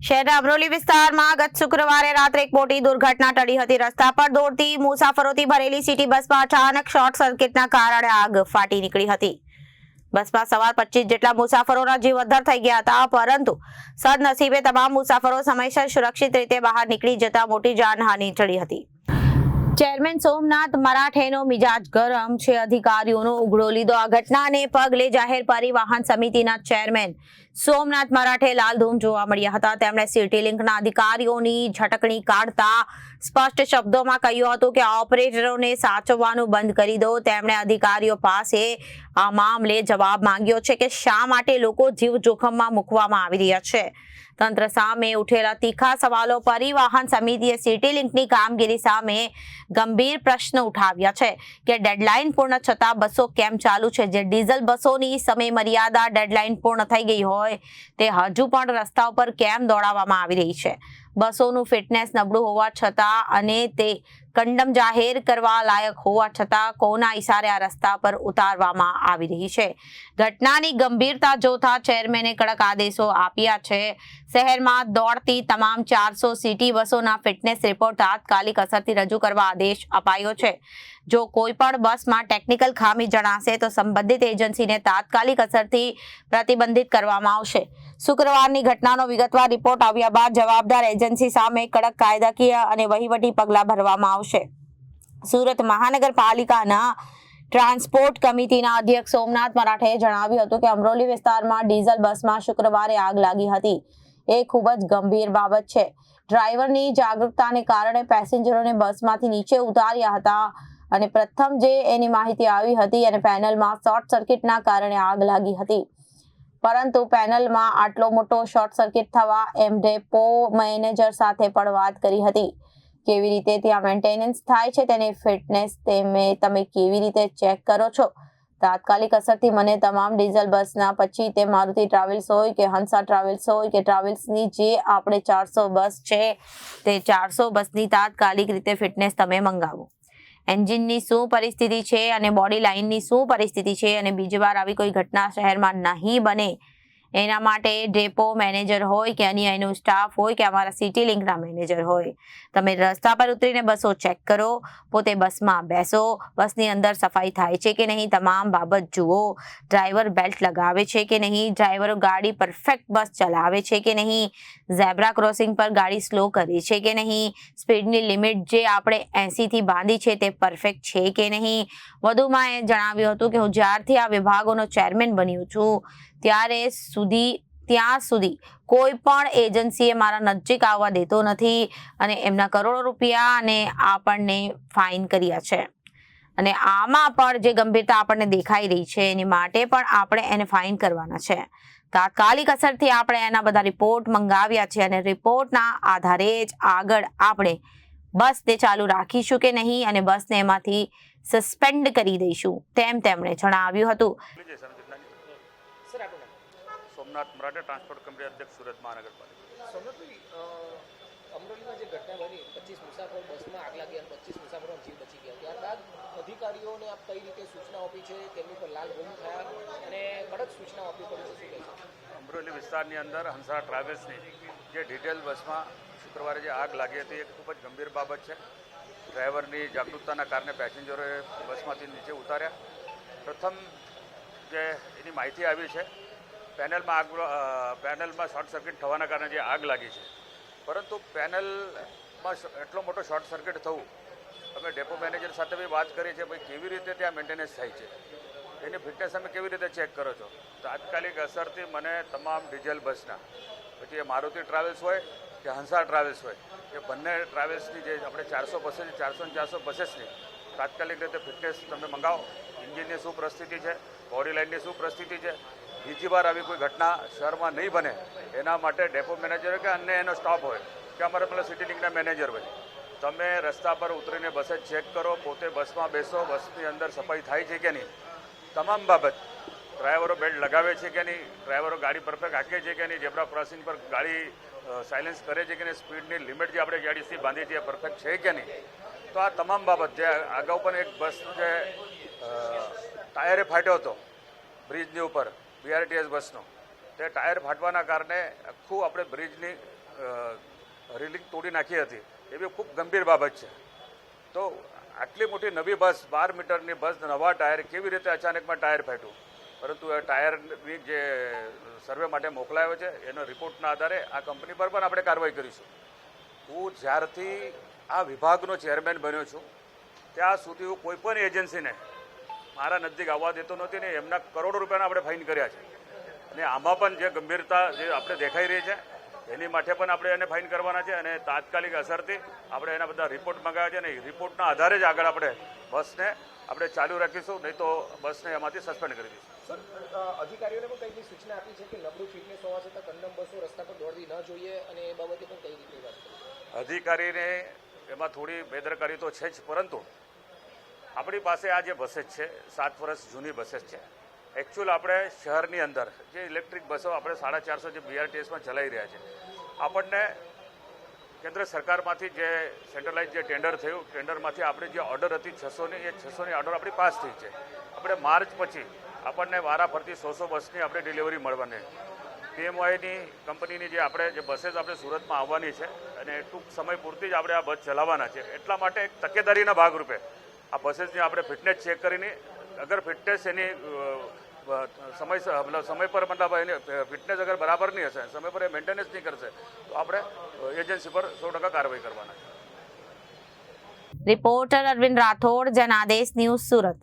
શહેરના અમરોલી વિસ્તારમાં ગત શુક્રવારે રાત્રે એક મોટી દુર્ઘટના ટળી હતી। રસ્તા પર દોડતી મુસાફરોથી ભરેલી સિટી બસમાં અચાનક શોર્ટ સર્કિટના કારણે આગ ફાટી નીકળી હતી। બસમાં સવાર 25 જેટલા મુસાફરોના જીવ અદ્ધર થઈ ગયા હતા, પરંતુ સદનસીબે તમામ મુસાફરો સમયસર સુરક્ષિત રીતે બહાર નીકળી જતા મોટી જાનહાનિ ટળી હતી। ચેરમેન સોમનાથ મરાઠેનો મિજાજ ગરમ છે, અધિકારીઓનો ઉઘડો લીધો। આ ઘટનાને પગલે જાહેર પરિવહન સમિતિના ચેરમેન સોમનાથ મરાઠે લાલધૂમ જોવા મળ્યા હતા। તેમણે સિટી લિંકના અધિકારીઓની ઝટકણી કાઢતા સ્પષ્ટ શબ્દોમાં કહ્યું હતું કે ઓપરેટરોને સાચવવાનું બંધ કરી દો। તેમણે અધિકારીઓ પાસે આ મામલે જવાબ માંગ્યો છે કે શા માટે લોકો જીવ જોખમમાં મૂકવામાં આવી રહ્યા છે। તંત્ર સામે ઉઠેલા તીખા સવાલો પરિવહન સમિતિએ સિટી લિંકની કામગીરી સામે ગંભીર પ્રશ્ન ઉઠાવ્યા છે કે ડેડલાઇન પૂર્ણ છતાં બસો કેમ ચાલુ છે। જે ડીઝલ બસોની સમય મર્યાદા ડેડલાઇન પૂર્ણ થઈ ગઈ હોય તે હજુ પણ રસ્તા ઉપર કેમ દોડાવવામાં આવી રહી છે। બસોનું ફિટનેસ નબળું હોવા છતાં અને તે કંડમ જાહેર કરવા લાયક હોવા છતાં કોના ઇશારે આ રસ્તા પર ઉતારવામાં આવી રહી છે। ઘટનાની ગંભીરતા જોતા ચેરમેને કડક આદેશો આપ્યા છે। શહેરમાં દોડતી તમામ 400 સિટી બસોના ફિટનેસ રિપોર્ટ તાત્કાલિક અસરથી રજૂ કરવા આદેશ અપાયો છે। જો કોઈ પણ બસમાં ટેકનિકલ ખામી જણાશે તો સંબંધિત એજન્સીને તાત્કાલિક અસરથી પ્રતિબંધિત કરવામાં આવશે। શુક્રવારની ઘટનાનો વિગતવાર રિપોર્ટ આવ્યા બાદ જવાબદાર એજન્સી સામે કડક કાયદાકીય અને વહીવટી પગલાં ભરવામાં આવશે। સુરત મહાનગરપાલિકાના ટ્રાન્સપોર્ટ કમિટીના અધ્યક્ષ સોમનાથ મરાઠેએ જણાવ્યું હતું કે અમરોલી વિસ્તારમાં ડીઝલ બસમાં શુક્રવારે આગ લાગી હતી। એ ખૂબ જ ગંભીર બાબત છે। ડ્રાઈવરની જાગૃતતાને કારણે પેસેન્જરોને બસમાંથી નીચે ઉતાર્યા હતા અને પ્રથમ જે એની માહિતી આવી હતી અને પેનલમાં શોર્ટ સર્કિટના કારણે આગ લાગી હતી, પરંતુ પેનલમાં આટલો મોટો શોર્ટ સર્કિટ થવા એમ ડેપો મેનેજર સાથે પણ વાત કરી હતી। કેવી રીતે ત્યાં મેન્ટેનન્સ થાય છે, તેની ફિટનેસ તમે કેવી રીતે ચેક કરો છો। તાત્કાલિક અસરથી મને તમામ ડીઝલ બસના, પછી તે મારુતિ ટ્રાવેલ્સ હોય કે હંસા ટ્રાવેલ્સ હોય કે ટ્રાવેલ્સની જે આપણે 400 બસ છે તે 400 બસની તાત્કાલિક રીતે ફિટનેસ તમે મંગાવો। એન્જિનની શું પરિસ્થિતિ છે અને બોડી લાઇનની શું પરિસ્થિતિ છે અને બીજી વાર આવી કોઈ ઘટના શહેરમાં નહીં બને એના માટે ડેપો મેનેજર હોય કે અન્ય એનો સ્ટાફ હોય કે અમારા સિટી લિંકના મેનેજર હોય, તમે રસ્તા પર ઉતરીને બસો ચેક કરો, પોતે બસમાં બેસો, બસની અંદર સફાઈ થાય છે કે નહીં તમામ બાબત જુઓ, ડ્રાઈવર બેલ્ટ લગાવે છે કે નહીં, ડ્રાઈવરો ગાડી પરફેક્ટ બસ ચલાવે છે કે નહીં, ઝેબ્રા ક્રોસિંગ પર ગાડી સ્લો કરે છે કે નહીં, સ્પીડની લિમિટ જે આપણે 80થી બાંધી છે તે પરફેક્ટ છે કે નહીં। વધુમાં એ જણાવ્યું હતું કે હું જ્યારથી આ વિભાગોનો ચેરમેન બન્યું છું ત્યાં સુધી કોઈ પણ એજન્સીએ મારા નજીક આવવા દેતો નથી અને એમના કરોડો રૂપિયા અને આપણને ફાઇન કર્યા છે અને આમાં પણ જે ગંભીરતા આપણને દેખાઈ રહી છે એની માટે પણ આપણે એને ફાઇન કરવાના છે। તાત્કાલિક અસરથી આપણે એના બધા રિપોર્ટ મંગાવ્યા છે અને રિપોર્ટના આધારે જ આગળ આપણે બસને ચાલુ રાખીશું કે નહીં અને બસને એમાંથી સસ્પેન્ડ કરી દઈશું તેમ તેમણે જણાવ્યું હતું। સોમનાથ મરાઠે ટ્રાન્સપોર્ટ કંપની અધ્યક્ષ સુરત મહાનગરપાલિકા। સોમનાથભાઈ, અમરોલીમાં જે ઘટના બની 25 મુસાફરો બસમાં આગ લાગી અને 25 મુસાફરો જીવ બચી ગયા, ત્યારબાદ અધિકારીઓને આપ કઈ રીતે સૂચના આપી છે, તેમની પર લાલ ગુમ થયા અને કડક સૂચના આપવી પડી છે, શું કહે છે? અમરોલી વિસ્તારની અંદર હંસા ટ્રાવેલ્સની જે ડિટેલ બસમાં શુક્રવારે જે આગ લાગી હતી એ ખૂબ જ ગંભીર બાબત છે। ડ્રાઈવરની જાગૃતતાના કારણે પેસેન્જરોએ બસમાંથી નીચે ઉતાર્યા। પ્રથમ જે એની માહિતી આવી છે પેનલમાં શોર્ટ સર્કિટ થવાના કારણે જે આગ લાગી છે, પરંતુ પેનલમાં એટલો મોટો શોર્ટ સર્કિટ થવું, અમે ડેપો મેનેજર સાથે બી વાત કરી છે, ભાઈ કેવી રીતે ત્યાં મેન્ટેનન્સ થાય છે, એની ફિટનેસ તમે કેવી રીતે ચેક કરો છો। તાત્કાલિક અસરથી મને તમામ ડીઝલ બસના, પછી એ મારુતિ ટ્રાવેલ્સ હોય કે હંસા ટ્રાવેલ્સ હોય, એ બંને ટ્રાવેલ્સની જે આપણે 400 બસો છે 400 બસેસની તાત્કાલિક રીતે ફિટનેસ તમે મંગાવો। એન્જિનની શું પરિસ્થિતિ છે, બોડી લાઇનની શું પરિસ્થિતિ છે, બીજી વાર આવી કોઈ ઘટના શહેરમાં નહીં બને એના માટે ડેપો મેનેજર કે અન્ય એનો સ્ટાફ હોય કે અમારા પેલા સિટી લિંકના મેનેજર હોય, તમે રસ્તા પર ઉતરીને બસે ચેક કરો, પોતે બસમાં બેસો, બસની અંદર સફાઈ થાય છે કે નહીં, તમામ બાબત, ડ્રાઈવરો બેલ્ટ લગાવે છે કે નહીં, ડ્રાઈવરો ગાડી પરફેક્ટ હાંકે છે કે નહીં, ઝેબ્રા ક્રોસિંગ પર ગાડી સાયલેન્સ કરે છે કે નહીં, સ્પીડની લિમિટ જે આપણે ગાડીથી બાંધી છે એ પરફેક્ટ છે કે નહીં। તો આ તમામ બાબત, જે અગાઉ પણ એક બસ જે ટાયરે ફાટ્યો હતો બ્રિજની ઉપર BRTS બસનો, તે ટાયર ફાટવાના કારણે આખું આપણે બ્રિજની રેલિંગ તોડી નાખી હતી એ બી ખૂબ ગંભીર બાબત છે. તો આટલી મોટી નવી બસ 12 મીટરની બસ, નવા ટાયર, કેવી રીતે અચાનકમાં ટાયર ફાટ્યું? પરંતુ એ ટાયરની જે સર્વે માટે મોકલાયો છે એનો રિપોર્ટના આધારે આ કંપની પર પણ આપણે કાર્યવાહી કરીશું. હું જ્યારથી આ વિભાગનો ચેરમેન બન્યો છું ત્યાં સુધી હું કોઈ પણ એજન્સીને મારા નજીક આવવા દેતો નથી ને એમના કરોડો રૂપિયાના આપણે ફાઇન કર્યા છે. અને આમાં પણ જે ગંભીરતા જે આપણે દેખાઈ રહી છે એની માટે પણ આપણે એને ફાઇન કરવાના છે અને તાત્કાલિક અસરથી આપણે એના બધા રિપોર્ટ મંગાવ્યા છે અને એ રિપોર્ટના આધારે જ આગળ આપણે બસને આપણે ચાલુ રાખીશું, નહીં તો બસને એમાંથી સસ્પેન્ડ કરી દઈશું. સર, અધિકારીઓને પણ કઈ સૂચના આપી છે કે નબળું ફિટનેસ હોવા છતાં કન્ડમ બસો રસ્તા પર દોડવી ન જોઈએ અને એ બાબતે પણ કઈ રીતે વાત કરી? અધિકારીને એમાં થોડી બેદરકારી તો છે જ, પરંતુ આપણી પાસે આ જે બसेस છે 7 વર્ષ જૂની બसेस છે. એકચ્યુઅલ આપણે શહેરની અંદર જે ઇલેક્ટ્રિક બસો આપણે 450 જે BRTSમાં ચલાવી રહ્યા છે, આપણને કેન્દ્ર સરકારમાંથી જે સેન્ટ્રલાઇઝ જે ટેન્ડર થયું, ટેન્ડરમાંથી આપણે જે ઓર્ડર હતી 600ની, એ 600ની ઓર્ડર આપણી પાસ થઈ છે. આપણે માર્ચ પછી આપણને વારાફરતી 100 બસની આપણે ડિલિવરી મળવાની. PMYની કંપનીની જે આપણે જે બसेस આપણે સુરતમાં આવવાની છે અને ટૂંક સમય પૂરતી જ આપણે આ બસ ચલાવવાના છે. એટલા માટે એક તકેદારીના ભાગરૂપે આ બसेसની આપણે ફિટનેસ ચેક કરીને અગર ફિટનેસ એની સમય પર મતલબ એની ફિટનેસ અગર બરાબર નહીં હશે, સમય પર એ મેન્ટેનન્સ નહીં કરશે તો આપણે એજન્સી પર 100% કાર્યવાહી કરવાના છે. Reporter Arvind Rathod, Janadesh news, Surat.